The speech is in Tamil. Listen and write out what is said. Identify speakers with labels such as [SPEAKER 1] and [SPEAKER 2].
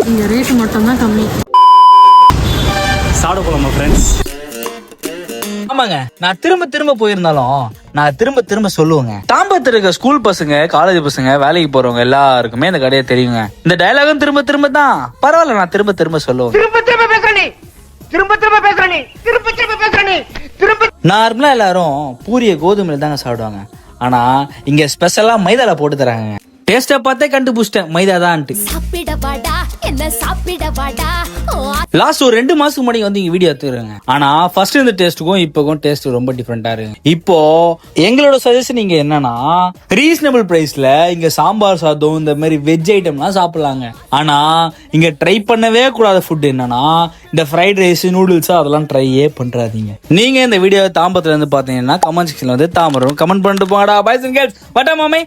[SPEAKER 1] இங்கே ரேட்டு மட்டும்தான் கம்மி.
[SPEAKER 2] சாப்பிட போலாமா ஃப்ரெண்ட்ஸ்? ஆமாங்க, நான் திரும்ப போயிருந்தாலும் நான் திரும்ப சொல்லுவேங்க. தாம்பரத்துல இருக்க ஸ்கூல் பசங்க, காலேஜ் பசங்க, வேலைக்கு போறவங்க எல்லாருக்குமே இந்த கடையை தெரியுங்க. இந்த டயலாகும் திரும்ப தான். பரவாயில்ல, நான் திரும்ப சொல்லுவேன். நார்மலா எல்லாரும் பூரிய கோதுமையில தாங்க சாப்பிடுவாங்க. ஆனா இங்க ஸ்பெஷலா மைதால போட்டு தராங்க. டேஸ்ட பார்த்தே கண்டுபிடிச்சிட்டேன் மைதா தான். லாஸ்ட் ஒரு 2 மாசத்துக்கு முன்னாடி வந்து இங்க வீடியோ எடுத்துருங்க. ஆனா ஃபர்ஸ்ட் இந்த டேஸ்ட்டுக்கும் இப்போக்கும் டேஸ்ட் ரொம்ப டிஃபரெண்டா இருக்கு. இப்போ எங்களோட சஜஷன் இங்க என்னன்னா, ரீசனபிள் பிரைஸ்ல இங்க சாம்பார் சாதம் இந்த மாதிரி வெஜ் ஐட்டம்லாம் சாப்பிடலாங்க. ஆனா இங்க ட்ரை பண்ணவே கூடாத ஃபுட் என்னன்னா, இந்த ஃப்ரைட் ரைஸ், நூடுல்ஸ் அதெல்லாம் ட்ரையே பண்றாதீங்க. நீங்க இந்த வீடியோ தாம்பரத்துல இருந்து பாத்தீங்கன்னா கமெண்ட் செக்ஷன்ல வந்து தாம்பரம் கமெண்ட் பண்ணிட்டு போங்கடா. பாய்ஸ் அண்ட் கேர்ள்ஸ், வட்டா மாமே.